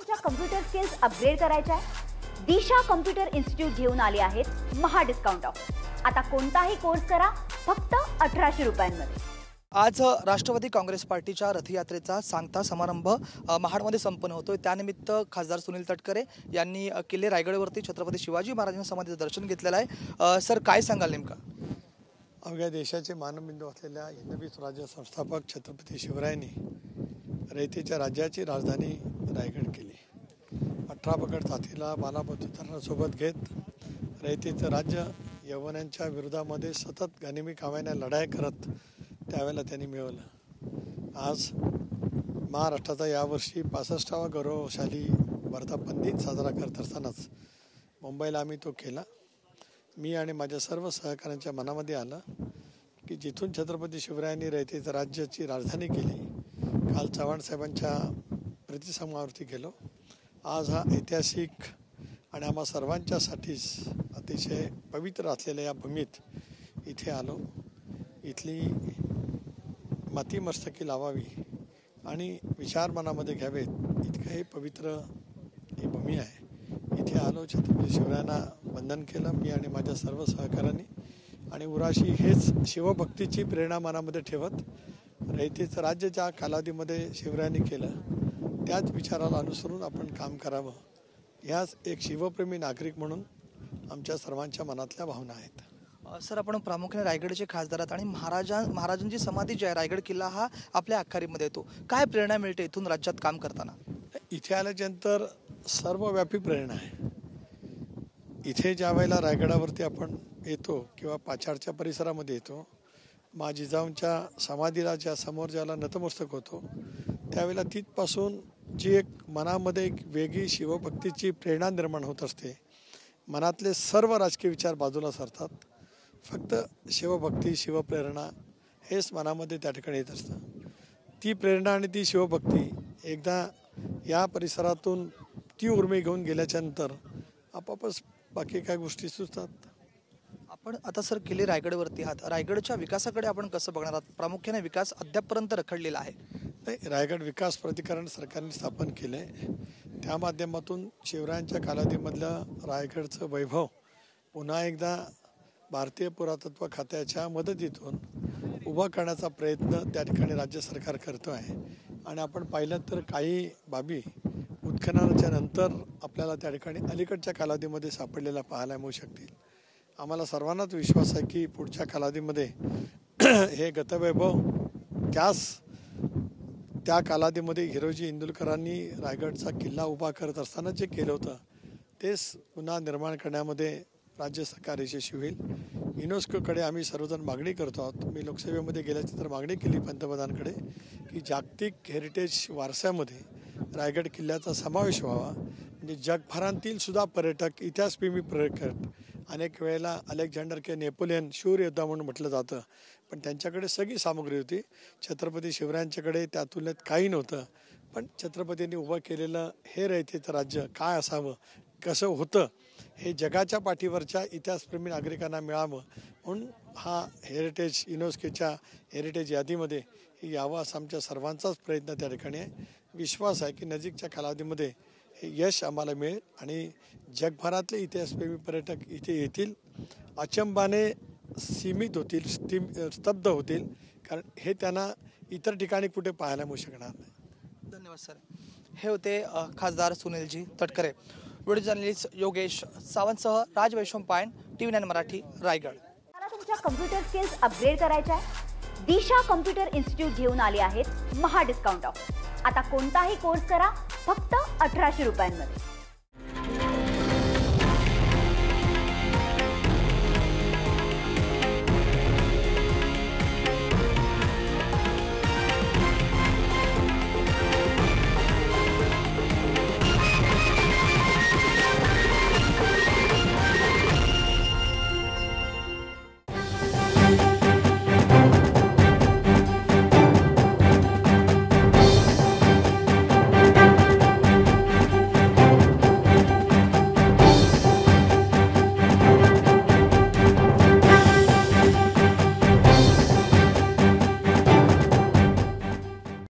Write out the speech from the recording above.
तुमच्या computer skills upgrade करायच्या आहे? दिशा कम्प्युटर इन्स्टिट्यूट घेऊन आले आहेत महा डिस्काउंट ऑफर। आता कोणताही कोर्स करा फक्त 1800 रुपयांमध्ये। आज राष्ट्रवादी काँग्रेस पार्टीच्या रथयात्रेचा सांगता समारंभ महाडमध्ये संपन्न होतोय। त्यानिमित्त खासदार सुनील तटकरे यांनी किल्ले रायगडवरती छत्रपती शिवाजी महाराजांच्या समाधीचं दर्शन घेतलेलं आहे। सर, काय सांगाल नेमका? अवघ्या देशाचे मानबिंदू असलेल्या हिंदवी स्वराज्य संस्थापक छत्रपती शिवरायांनी रयतेच्या राज्याची राजधानी रायगड केली। 18 पगड जातीला बालाबतुतांना सोबत घेत रयतेचं राज्य यवनांच्या विरोधामध्ये सतत गनिमी काव्याने लढाई करत त्यावेळेला त्यांनी मिळवलं। आज महाराष्ट्राचा यावर्षी 65वा गौरवशाली वर्धापन दिन साजरा करत असतानाच मुंबईला आम्ही तो केला। मी आणि माझ्या सर्व सहकाऱ्यांच्या मनामध्ये आलं की जिथून छत्रपती शिवरायांनी रयतेच्या राज्याची राजधानी केली, काल चव्हाण साहेबांच्या प्रतिसमावरती गेलो। आज हा ऐतिहासिक आणि आम्हा सर्वांच्यासाठीच अतिशय पवित्र असलेल्या या भूमीत इथे आलो। इथली माती मस्तकी लावावी आणि विचार मनामध्ये घ्यावेत इतकं हे पवित्र ही भूमी आहे। इथे आलो, छत्रपती शिवरायांना वंदन केलं मी आणि माझ्या सर्व सहकाऱ्यांनी, आणि उराशी हेच शिवभक्तीची प्रेरणा मनामध्ये ठेवत रयतेचं राज्य ज्या कालावधीमध्ये शिवरायांनी केलं त्याच विचाराला अनुसरून आपण काम करावं, ह्याच एक शिवप्रेमी नागरिक म्हणून आमच्या सर्वांच्या मनातल्या भावना आहेत। सर, आपण प्रामुख्याने रायगडचे खासदार आहात आणि महाराजांची समाधी जी आहे रायगड किल्ला हा आपल्या आखारीमध्ये येतो। काय प्रेरणा मिळते इथून राज्यात काम करताना? इथे आल्याच्यानंतर सर्वव्यापी प्रेरणा आहे। इथे ज्या वेळेला रायगडावरती आपण येतो किंवा पाचाडच्या परिसरामध्ये येतो, माँ जिजाऊंच्या समाधीला ज्या समोर ज्याला नतमस्तक होतो, त्यावेळेला तिथपासून जी एक मनामध्ये एक वेगळी शिवभक्तीची प्रेरणा निर्माण होत असते। मनातले सर्व राजकीय विचार बाजूला सरतात, फक्त शिवभक्ती शिवप्रेरणा हेच मनामध्ये त्या ठिकाणी येत असतं। ती प्रेरणा आणि ती शिवभक्ती एकदा या परिसरातून ती उर्मी घेऊन गेल्याच्या नंतर आपापच बाकी काय गोष्टी सुचतात। आपण आता सर किल्ले रायगडवरती आहात, रायगडच्या विकासाकडे आपण कसं बघणार आहात? प्रामुख्याने विकास अद्यापपर्यंत रखडलेला आहे। नाही, रायगड विकास प्राधिकरण सरकारने स्थापन केले, त्या माध्यमातून शिवरायांच्या कालावधीमधलं रायगडचं वैभव पुन्हा एकदा भारतीय पुरातत्व खात्याच्या मदतीतून उभा करण्याचा प्रयत्न त्या ठिकाणी राज्य सरकार करतो आहे। आणि आपण पाहिलं तर काही बाबी उत्खननाच्या नंतर आपल्याला त्या ठिकाणी अलीकडच्या कालावधीमध्ये सापडलेला पाहायला मिळू शकतील। आम्हाला सर्वांनाच विश्वास आहे की पुढच्या कालावधीमध्ये हे गतवैभव त्या कालावधीमध्ये हिरोजी इंदुलकरांनी रायगडचा किल्ला उभा करत असताना जे केलं होतं तेच पुन्हा निर्माण करण्यामध्ये राज्य सरकार यशस्वी होईल। युनेस्कोकडे आम्ही सर्वजण मागणी करतो आहोत। मी लोकसभेमध्ये गेल्याची तर मागणी केली पंतप्रधानांकडे की जागतिक हेरिटेज वारसामध्ये रायगड किल्ल्याचा समावेश व्हावा, म्हणजे जगभरातील सुद्धा पर्यटक इतिहासप्रेमी पर्यटक, अनेक वेळेला अलेक्झांडर के नेपोलियन शूर योद्धा म्हणून म्हटलं जातं, पण त्यांच्याकडे सगळी सामग्री होती। छत्रपती शिवरायांच्याकडे त्या तुलनेत काही नव्हतं, पण छत्रपतींनी उभं केलेलं हे रयतेचं राज्य काय असावं, कसं होतं, हे जगाच्या पाठीवरच्या इतिहासप्रेमी नागरिकांना मिळावं म्हणून हा हेरिटेज युनेस्कोच्या हेरिटेज यादीमध्ये यावं असा आमच्या सर्वांचाच प्रयत्न त्या ठिकाणी आहे। विश्वास आहे की नजीकच्या कालावधीमध्ये हे यश आम्हाला मिळेल आणि जगभरातले इतिहासप्रेमी पर्यटक इथे येतील, अचंबाने सीमित होतील, स्तब्ध होतील, कारण हे त्यांना इतर ठिकाणी कुठे पाहायला मिळू शकणार नाही। धन्यवाद सर। हे होते खासदार सुनीलजी तटकरे। व्हिडिओ जर्नलिस्ट योगेश सावंतसह राज वैष्णव पायन, TV9 मराठी, रायगड। मला तुमच्या कम्प्युटर स्किल्स अपग्रेड करायच्या आहे? दिशा कम्प्युटर इन्स्टिट्यूट घेऊन आले आहेत महा डिस्काउंट ऑफर। आता कोणताही कोर्स करा फक्त 1800 रुपयांमध्ये।